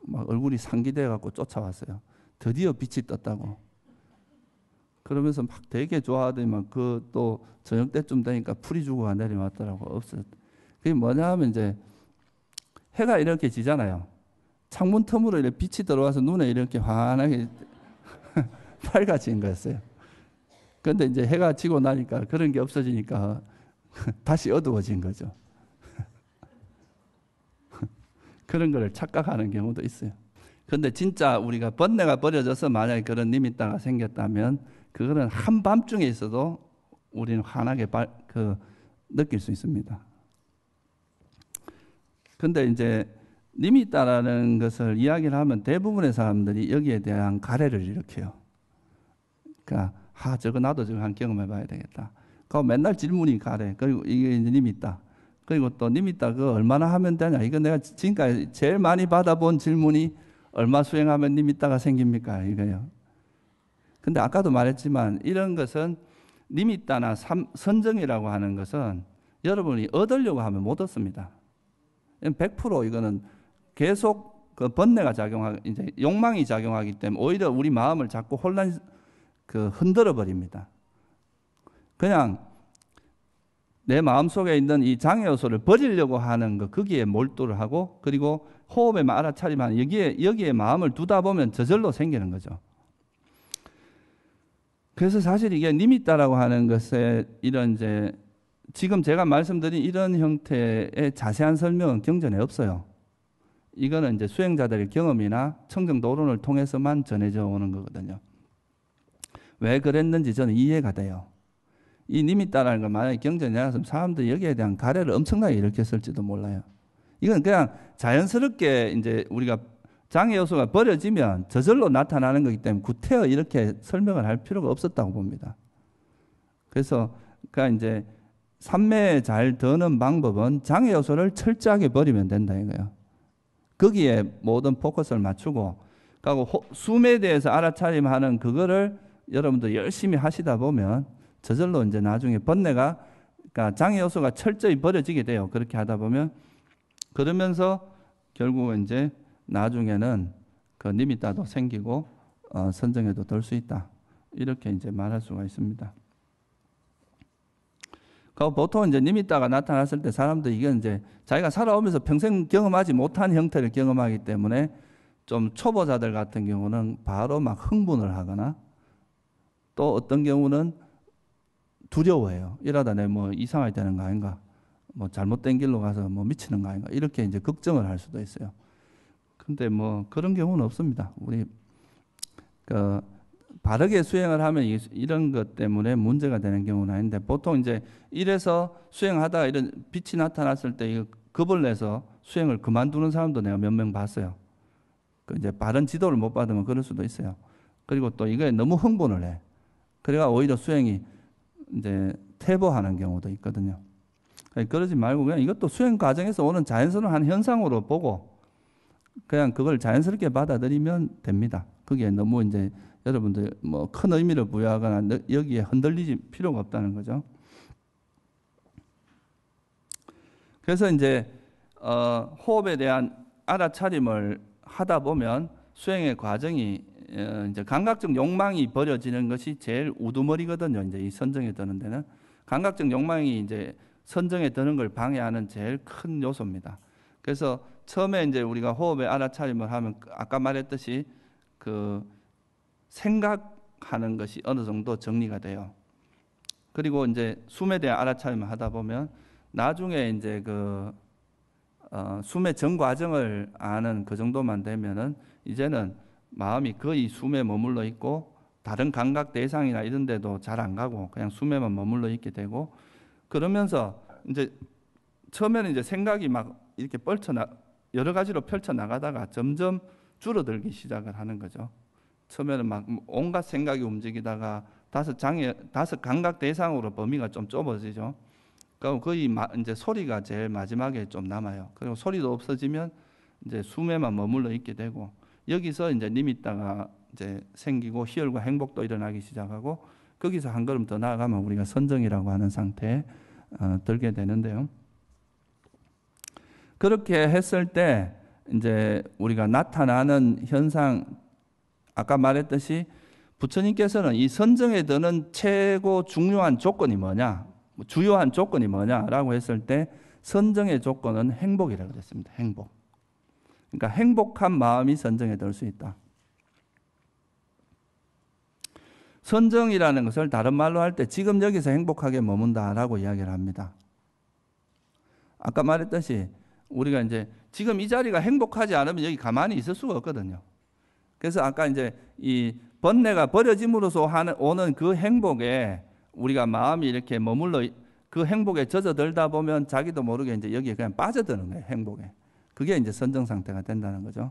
A: 막 얼굴이 상기돼 갖고 쫓아왔어요. 드디어 빛이 떴다고. 그러면서 막 되게 좋아하더니 또 저녁 때쯤 되니까 풀이 주고가 내려왔더라고. 그게 뭐냐 하면 이제 해가 이렇게 지잖아요. 창문 틈으로 이렇게 빛이 들어와서 눈에 이렇게 환하게 밝아진 거였어요. 그런데 이제 해가 지고 나니까 그런 게 없어지니까 다시 어두워진 거죠. 그런 거를 착각하는 경우도 있어요. 그런데 진짜 우리가 번뇌가 버려져서 만약에 그런 니미따가 생겼다면 그거는 한밤중에 있어도 우리는 환하게 느낄 수 있습니다. 그런데 이제 니미따라는 것을 이야기를 하면 대부분의 사람들이 여기에 대한 가래를 일으켜요. 그러니까 저거 나도 저거 한 경험해 봐야 되겠다. 그 맨날 질문이 가래. 그리고 이게 이제 니미따. 그리고 또 니미따 그거 얼마나 하면 되냐. 이거 내가 지금까지 제일 많이 받아본 질문이 얼마 수행하면 니미따가 생깁니까? 이거예요. 근데 아까도 말했지만 이런 것은 니미따나 선정이라고 하는 것은 여러분이 얻으려고 하면 못 얻습니다. 100% 이거는 계속 그 번뇌가 이제 욕망이 작용하기 때문에 오히려 우리 마음을 자꾸 흔들어 버립니다. 그냥 내 마음 속에 있는 이 장애 요소를 버리려고 하는 거 거기에 몰두를 하고 그리고 호흡에만 알아차리면 여기에 마음을 두다 보면 저절로 생기는 거죠. 그래서 사실 이게 니미따라고 하는 것에 이런 이제 지금 제가 말씀드린 이런 형태의 자세한 설명은 경전에 없어요. 이거는 이제 수행자들의 경험이나 청정도론을 통해서만 전해져 오는 거거든요. 왜 그랬는지 저는 이해가 돼요. 이 니미따라는 걸 만약에 경전에 나왔으면 사람들이 여기에 대한 가래를 엄청나게 일으켰을지도 몰라요. 이건 그냥 자연스럽게 이제 우리가 장애 요소가 버려지면 저절로 나타나는 거기 때문에 구태여 이렇게 설명을 할 필요가 없었다고 봅니다. 그래서 그러니까 이제 삼매에 잘 드는 방법은 장애 요소를 철저하게 버리면 된다 이거예요. 거기에 모든 포커스를 맞추고 그리고 숨에 대해서 알아차림하는 그거를 여러분들 열심히 하시다 보면 저절로 이제 나중에 번뇌가 그러니까 장애 요소가 철저히 버려지게 돼요. 그렇게 하다 보면 그러면서 결국은 이제 나중에는 그 니미따도 생기고 선정에도 들 수 있다. 이렇게 이제 말할 수가 있습니다. 보통 이제 니미따가 나타났을 때 사람들이 이건 이제 자기가 살아오면서 평생 경험하지 못한 형태를 경험하기 때문에 좀 초보자들 같은 경우는 바로 막 흥분을 하거나 또 어떤 경우는 두려워해요. 이러다 내 뭐 이상하게 되는 거 아닌가? 뭐 잘못된 길로 가서 뭐 미치는 거 아닌가? 이렇게 이제 걱정을 할 수도 있어요. 근데 뭐 그런 경우는 없습니다. 우리 바르게 수행을 하면 이런 것 때문에 문제가 되는 경우는 아닌데, 보통 이제 이래서 수행하다가 이런 빛이 나타났을 때 이거 겁을 내서 수행을 그만두는 사람도 내가 몇 명 봤어요. 그 이제 바른 지도를 못 받으면 그럴 수도 있어요. 그리고 또 이거에 너무 흥분을 해. 그래가 오히려 수행이 이제 퇴보하는 경우도 있거든요. 그러지 말고 그냥 이것도 수행 과정에서 오는 자연스러운 현상으로 보고 그냥 그걸 자연스럽게 받아들이면 됩니다. 그게 너무 이제 여러분들 뭐 큰 의미를 부여하거나 여기에 흔들리지 필요가 없다는 거죠. 그래서 이제 호흡에 대한 알아차림을 하다 보면 수행의 과정이 이제 감각적 욕망이 버려지는 것이 제일 우두머리거든요. 이제 이 선정에 드는 데는 감각적 욕망이 이제 선정에 드는 걸 방해하는 제일 큰 요소입니다. 그래서 처음에 이제 우리가 호흡의 알아차림을 하면 아까 말했듯이 그 생각하는 것이 어느 정도 정리가 돼요. 그리고 이제 숨에 대한 알아차림을 하다 보면 나중에 이제 숨의 전 과정을 아는 그 정도만 되면은 이제는 마음이 거의 숨에 머물러 있고 다른 감각 대상이나 이런 데도 잘 안 가고 그냥 숨에만 머물러 있게 되고, 그러면서 이제 처음에는 이제 생각이 막 이렇게 여러 가지로 펼쳐 나가다가 점점 줄어들기 시작을 하는 거죠. 처음에는 막 온갖 생각이 움직이다가 다섯 감각 대상으로 범위가 좀 좁아지죠. 그럼 거의 이제 소리가 제일 마지막에 좀 남아요. 그리고 소리도 없어지면 이제 숨에만 머물러 있게 되고, 여기서 이제 니미따가 이제 생기고 희열과 행복도 일어나기 시작하고, 거기서 한 걸음 더 나아가면 우리가 선정이라고 하는 상태에 들게 되는데요. 그렇게 했을 때 이제 우리가 나타나는 현상, 아까 말했듯이 부처님께서는 이 선정에 드는 최고 중요한 조건이 뭐냐, 주요한 조건이 뭐냐라고 했을 때 선정의 조건은 행복이라고 그랬습니다. 행복. 그러니까 행복한 마음이 선정에 들 수 있다. 선정이라는 것을 다른 말로 할 때 지금 여기서 행복하게 머문다라고 이야기를 합니다. 아까 말했듯이 우리가 이제 지금 이 자리가 행복하지 않으면 여기 가만히 있을 수가 없거든요. 그래서 아까 이제 이 번뇌가 버려짐으로써 오는 그 행복에 우리가 마음이 이렇게 머물러 그 행복에 젖어들다 보면 자기도 모르게 이제 여기에 그냥 빠져드는 거예요. 행복에. 그게 이제 선정 상태가 된다는 거죠.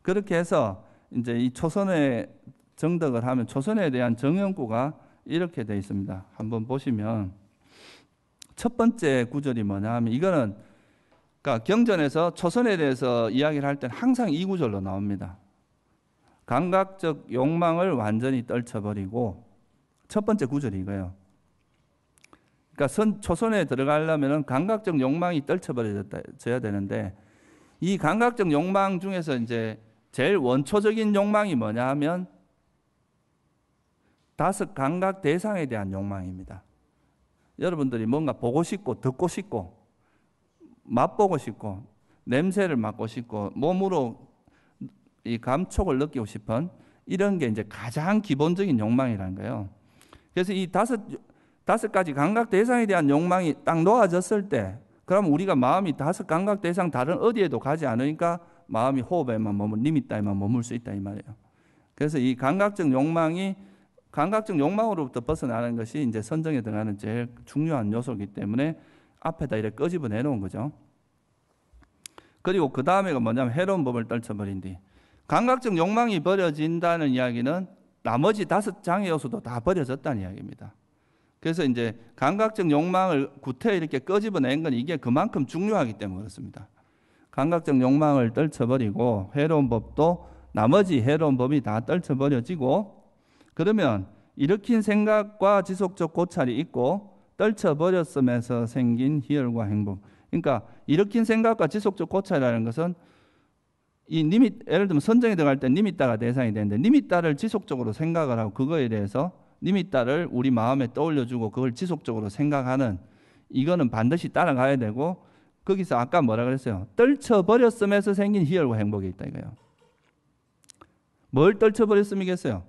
A: 그렇게 해서 이제 이 초선에 정덕을 하면 초선에 대한 정연구가 이렇게 되어 있습니다. 한번 보시면 첫 번째 구절이 뭐냐 하면 이거는 그러니까 경전에서 초선에 대해서 이야기를 할 때는 항상 이 구절로 나옵니다. 감각적 욕망을 완전히 떨쳐버리고, 첫 번째 구절이 이거예요. 그러니까 초선에 들어가려면 감각적 욕망이 떨쳐버려져야 되는데, 이 감각적 욕망 중에서 이제 제일 원초적인 욕망이 뭐냐 하면 다섯 감각 대상에 대한 욕망입니다. 여러분들이 뭔가 보고 싶고 듣고 싶고 맛보고 싶고 냄새를 맡고 싶고 몸으로 이 감촉을 느끼고 싶은 이런 게 이제 가장 기본적인 욕망이라는 거예요. 그래서 이 다섯 가지 감각 대상에 대한 욕망이 딱 놓아졌을 때, 그럼 우리가 마음이 다섯 감각 대상 다른 어디에도 가지 않으니까 마음이 호흡에만 니미따에만 머물 수 있다 이 말이에요. 그래서 이 감각적 욕망으로부터 벗어나는 것이 이제 선정에 들어가는 제일 중요한 요소이기 때문에 앞에다 이렇게 끄집어 내놓은 거죠. 그리고 그 다음에가 뭐냐면 해로운 법을 떨쳐버린 뒤, 감각적 욕망이 버려진다는 이야기는 나머지 다섯 장애 요소도 다 버려졌다는 이야기입니다. 그래서 이제 감각적 욕망을 구태 이렇게 끄집어낸 건 이게 그만큼 중요하기 때문에 그렇습니다. 감각적 욕망을 떨쳐버리고 해로운 법도 나머지 해로운 법이 다 떨쳐버려지고, 그러면 일으킨 생각과 지속적 고찰이 있고 떨쳐버렸음에서 생긴 희열과 행복. 그러니까 일으킨 생각과 지속적 고찰이라는 것은 예를 들면 선정에 들어갈 때 니미따가 대상이 되는데, 니미따를 지속적으로 생각을 하고 그거에 대해서 니미따를 우리 마음에 떠올려주고 그걸 지속적으로 생각하는, 이거는 반드시 따라가야 되고, 거기서 아까 뭐라 그랬어요? 떨쳐버렸음에서 생긴 희열과 행복이 있다 이거예요. 뭘 떨쳐버렸음이겠어요?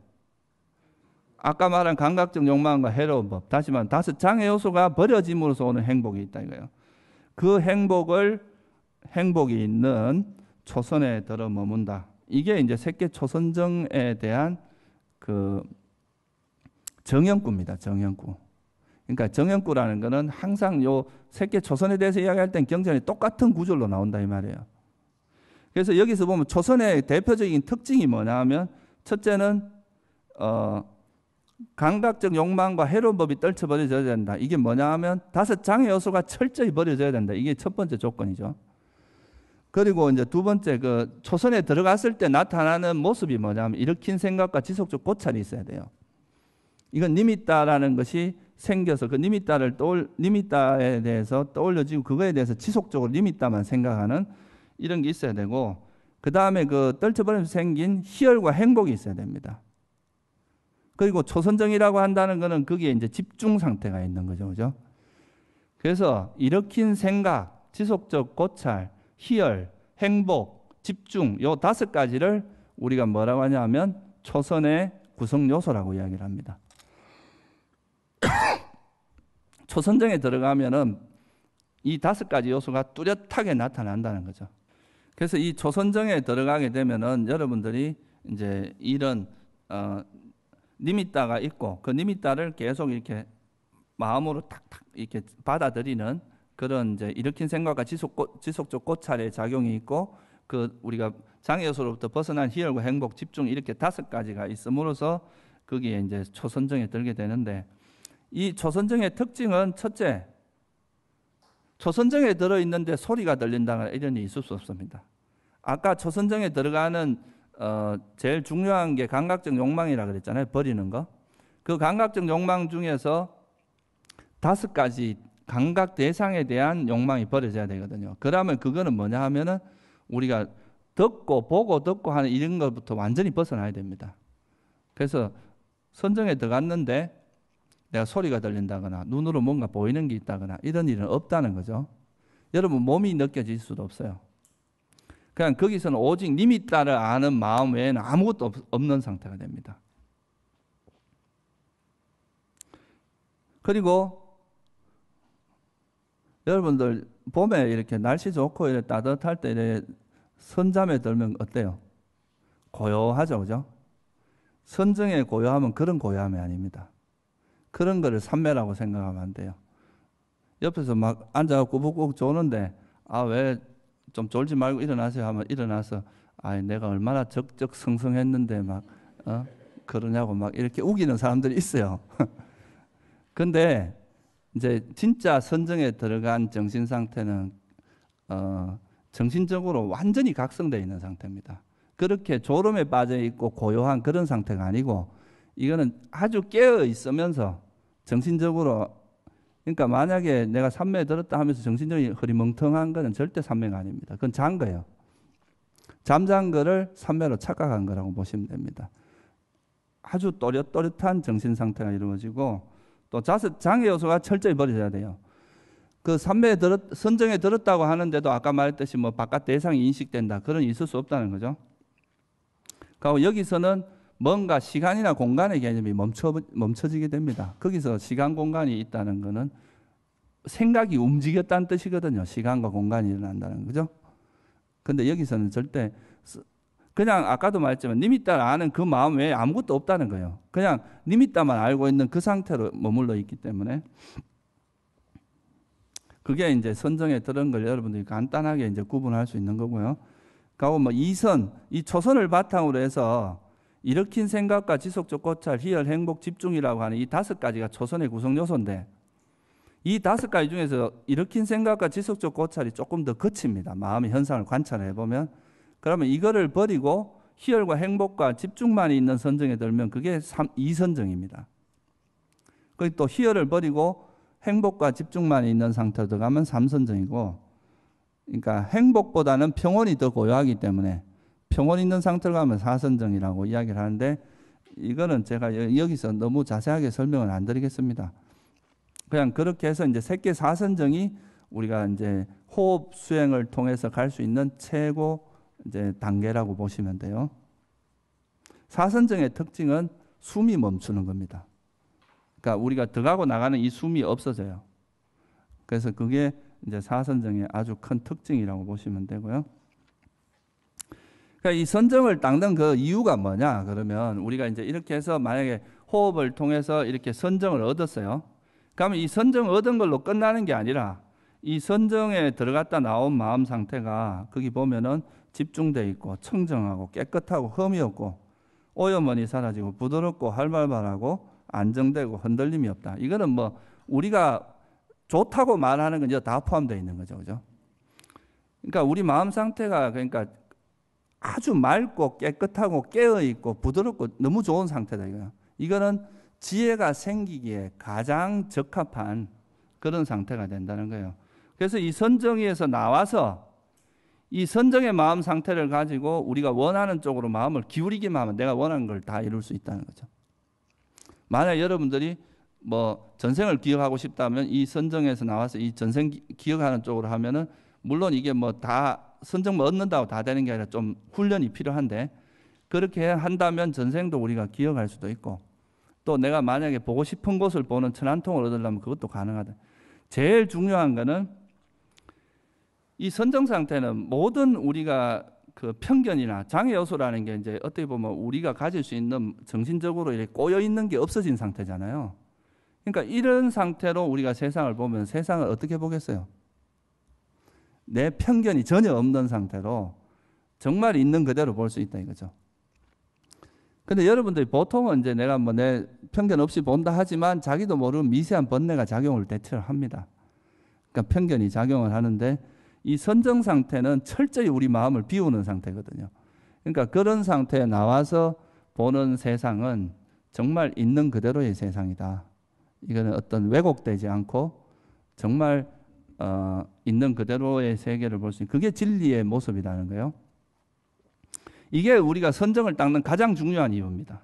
A: 아까 말한 감각적 욕망과 해로운 법, 다시 말하면 다섯 장애 요소가 버려짐으로써 오는 행복이 있다 이거예요. 그 행복이 있는 초선에 들어 머문다. 이게 이제 색계 초선정에 대한 그 정형구입니다. 정형구. 그러니까 정형구라는 거는 항상 요 세계 초선에 대해서 이야기할 땐 경전이 똑같은 구절로 나온다 이 말이에요. 그래서 여기서 보면 초선의 대표적인 특징이 뭐냐 하면 첫째는 감각적 욕망과 해로운 법이 떨쳐버려져야 된다. 이게 뭐냐 하면 5장의 요소가 철저히 버려져야 된다. 이게 첫 번째 조건이죠. 그리고 이제 두 번째 그 초선에 들어갔을 때 나타나는 모습이 뭐냐면 일으킨 생각과 지속적 고찰이 있어야 돼요. 이건 니미따라는 것이 생겨서 그 니미따에 대해서 떠올려지고 그거에 대해서 지속적으로 니미따만 생각하는 이런 게 있어야 되고 그 다음에 그 떨쳐버리면서 생긴 희열과 행복이 있어야 됩니다. 그리고 초선정이라고 한다는 것은 거기에 이제 집중 상태가 있는 거죠. 그죠? 그래서 일으킨 생각, 지속적 고찰, 희열, 행복, 집중 요 5가지를 우리가 뭐라고 하냐면 초선의 구성 요소라고 이야기를 합니다. 초선정에 들어가면은 이 5가지 요소가 뚜렷하게 나타난다는 거죠. 그래서 이 초선정에 들어가게 되면은 여러분들이 이제 이런 니미따가 있고 그 니미따를 계속 이렇게 마음으로 탁탁 이렇게 받아들이는 그런 이제 일으킨 생각과 지속적 고찰의 작용이 있고 그 우리가 장애 요소로부터 벗어난 희열과 행복, 집중 이렇게 5가지가 있음으로써 거기에 이제 초선정에 들게 되는데 이 초선정의 특징은 첫째, 초선정에 들어있는데 소리가 들린다거나 이런 일이 있을 수 없습니다. 아까 초선정에 들어가는 제일 중요한 게 감각적 욕망이라 그랬잖아요. 버리는 거. 그 감각적 욕망 중에서 5가지 감각 대상에 대한 욕망이 버려져야 되거든요. 그러면 그거는 뭐냐 하면은 우리가 보고 듣고 하는 이런 것부터 완전히 벗어나야 됩니다. 그래서 선정에 들어갔는데 내가 소리가 들린다거나 눈으로 뭔가 보이는 게 있다거나 이런 일은 없다는 거죠. 여러분 몸이 느껴질 수도 없어요. 그냥 거기서는 오직 니미따를 아는 마음 외에는 아무것도 없는 상태가 됩니다. 그리고 여러분들 봄에 이렇게 날씨 좋고 이렇게 따뜻할 때 이렇게 선잠에 들면 어때요? 고요하죠, 그죠? 선정의 고요함은 그런 고요함이 아닙니다. 그런 거를 산매라고 생각하면 안 돼요. 옆에서 막 앉아갖고 꾹꾹 조는데 왜 좀 졸지 말고 일어나세요 하면 일어나서 내가 얼마나 적적성성했는데 막 그러냐고 막 이렇게 우기는 사람들이 있어요. 근데 이제 진짜 선정에 들어간 정신 상태는 정신적으로 완전히 각성되어 있는 상태입니다. 그렇게 졸음에 빠져 있고 고요한 그런 상태가 아니고 이거는 아주 깨어 있으면서 정신적으로 그러니까 만약에 내가 산매에 들었다 하면서 정신적인 흐리멍텅한 거는 절대 산매가 아닙니다. 그건 잔 거예요. 잠잔 거를 산매로 착각한 거라고 보시면 됩니다. 아주 또렷또렷한 정신 상태가 이루어지고 또 장애 요소가 철저히 버려져야 돼요. 그 선정에 들었다고 하는데도 아까 말했듯이 뭐 바깥 대상이 인식된다. 그런 있을 수 없다는 거죠. 그리고 여기서는 뭔가 시간이나 공간의 개념이 멈춰지게 됩니다. 거기서 시간 공간이 있다는 것은 생각이 움직였다는 뜻이거든요. 시간과 공간이 일어난다는 거죠. 근데 여기서는 절대 그냥 아까도 말했지만 니미따를 아는 그 마음 외에 아무것도 없다는 거예요. 그냥 니미따만 알고 있는 그 상태로 머물러 있기 때문에 그게 이제 선정에 들은 걸 여러분들이 간단하게 이제 구분할 수 있는 거고요. 그리고 뭐 이 초선을 바탕으로 해서 일으킨 생각과 지속적 고찰, 희열, 행복, 집중이라고 하는 이 5가지가 초선의 구성 요소인데 이 5가지 중에서 일으킨 생각과 지속적 고찰이 조금 더 거칩니다. 마음의 현상을 관찰해 보면 그러면 이거를 버리고 희열과 행복과 집중만 있는 선정에 들면 그게 2선정입니다. 그리고 또 희열을 버리고 행복과 집중만 있는 상태로 들어가면 3선정이고 그러니까 행복보다는 평온이 더 고요하기 때문에 평온 있는 상태로 가면 4선정이라고 이야기를 하는데 이거는 제가 여기서 너무 자세하게 설명을 안 드리겠습니다. 그냥 그렇게 해서 이제 새끼 4선정이 우리가 이제 호흡 수행을 통해서 갈 수 있는 최고 이제 단계라고 보시면 돼요. 4선정의 특징은 숨이 멈추는 겁니다. 그러니까 우리가 들어가고 나가는 이 숨이 없어져요. 그래서 그게 이제 4선정의 아주 큰 특징이라고 보시면 되고요. 그러니까 이 선정을 닦는 그 이유가 뭐냐? 그러면 우리가 이제 이렇게 해서 만약에 호흡을 통해서 이렇게 선정을 얻었어요. 그러면 이 선정 얻은 걸로 끝나는 게 아니라 이 선정에 들어갔다 나온 마음 상태가 거기 보면은 집중돼 있고 청정하고 깨끗하고 흠이 없고 오염원이 사라지고 부드럽고 활발하고 안정되고 흔들림이 없다. 이거는 뭐 우리가 좋다고 말하는 건 다 포함되어 있는 거죠. 그죠? 그러니까 우리 마음 상태가 그러니까 아주 맑고 깨끗하고 깨어있고 부드럽고 너무 좋은 상태다. 이거는 지혜가 생기기에 가장 적합한 그런 상태가 된다는 거예요. 그래서 이 선정에서 나와서 이 선정의 마음 상태를 가지고 우리가 원하는 쪽으로 마음을 기울이기만 하면 내가 원하는 걸 다 이룰 수 있다는 거죠. 만약 여러분들이 뭐 전생을 기억하고 싶다면 이 선정에서 나와서 이 전생 기억하는 쪽으로 하면은 물론 이게 뭐 다 선정만 얻는다고 다 되는 게 아니라 좀 훈련이 필요한데 그렇게 한다면 전생도 우리가 기억할 수도 있고 또 내가 만약에 보고 싶은 곳을 보는 천안통을 얻으려면 그것도 가능하다. 제일 중요한 거는 이 선정 상태는 모든 우리가 그 편견이나 장애 요소라는 게 이제 어떻게 보면 우리가 가질 수 있는 정신적으로 이렇게 꼬여 있는 게 없어진 상태잖아요. 그러니까 이런 상태로 우리가 세상을 보면 세상을 어떻게 보겠어요? 내 편견이 전혀 없는 상태로 정말 있는 그대로 볼 수 있다 이거죠. 근데 여러분들이 보통은 이제 내가 뭐 내 편견 없이 본다 하지만 자기도 모르는 미세한 번뇌가 작용을 대체로 합니다. 그러니까 편견이 작용을 하는데 이 선정 상태는 철저히 우리 마음을 비우는 상태거든요. 그러니까 그런 상태에 나와서 보는 세상은 정말 있는 그대로의 세상이다. 이거는 어떤 왜곡되지 않고 정말 있는 그대로의 세계를 볼 수 있는 그게 진리의 모습이라는 거예요. 이게 우리가 선정을 닦는 가장 중요한 이유입니다.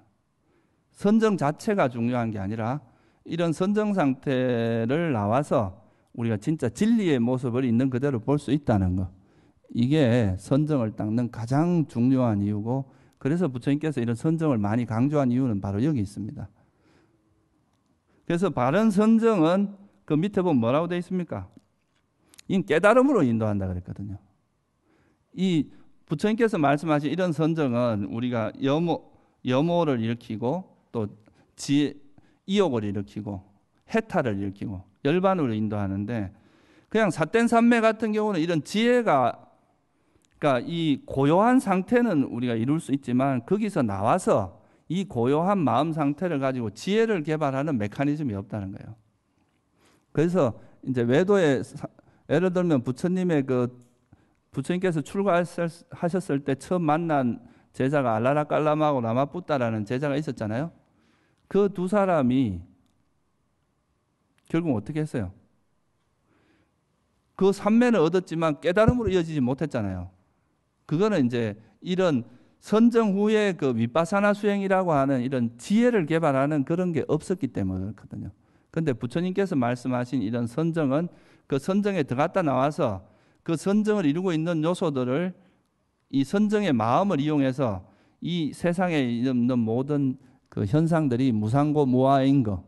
A: 선정 자체가 중요한 게 아니라 이런 선정 상태를 나와서 우리가 진짜 진리의 모습을 있는 그대로 볼 수 있다는 거. 이게 선정을 닦는 가장 중요한 이유고 그래서 부처님께서 이런 선정을 많이 강조한 이유는 바로 여기 있습니다. 그래서 바른 선정은 그 밑에 보면 뭐라고 되어 있습니까? 이 깨달음으로 인도한다 그랬거든요. 이 부처님께서 말씀하신 이런 선정은 우리가 염오를 일으키고 또 이욕을 일으키고 해탈을 일으키고 열반으로 인도하는데 그냥 삿된 삼매 같은 경우는 이런 지혜가 그러니까 이 고요한 상태는 우리가 이룰 수 있지만 거기서 나와서 이 고요한 마음 상태를 가지고 지혜를 개발하는 메커니즘이 없다는 거예요. 그래서 이제 외도에 예를 들면 부처님께서 출가하셨을 때 처음 만난 제자가 알라라 깔람하고 라마푸따라는 제자가 있었잖아요. 그 두 사람이 결국 어떻게 했어요? 그 삼매는 얻었지만 깨달음으로 이어지지 못했잖아요. 그거는 이제 이런 선정 후에 그 윗바사나 수행이라고 하는 이런 지혜를 개발하는 그런 게 없었기 때문에 그렇거든요. 그런데 부처님께서 말씀하신 이런 선정은 그 선정에 들어갔다 나와서 그 선정을 이루고 있는 요소들을 이 선정의 마음을 이용해서 이 세상에 있는 모든 그 현상들이 무상고 무아인 거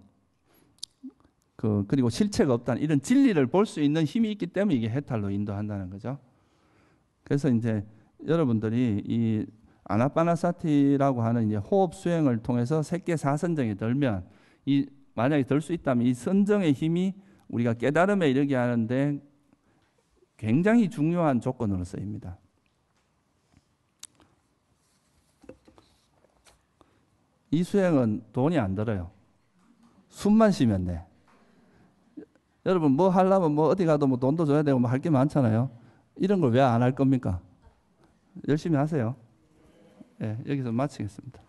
A: 그리고 실체가 없다는 이런 진리를 볼 수 있는 힘이 있기 때문에 이게 해탈로 인도한다는 거죠. 그래서 이제 여러분들이 이 아나파나사티라고 하는 이제 호흡 수행을 통해서 색계사선정에 들면 만약에 들 수 있다면 이 선정의 힘이 우리가 깨달음에 이르게 하는데 굉장히 중요한 조건으로 쓰입니다. 이 수행은 돈이 안 들어요. 숨만 쉬면 돼. 여러분 뭐 하려면 뭐 어디 가도 뭐 돈도 줘야 되고 뭐 할 게 많잖아요. 이런 걸 왜 안 할 겁니까? 열심히 하세요. 예, 여기서 마치겠습니다.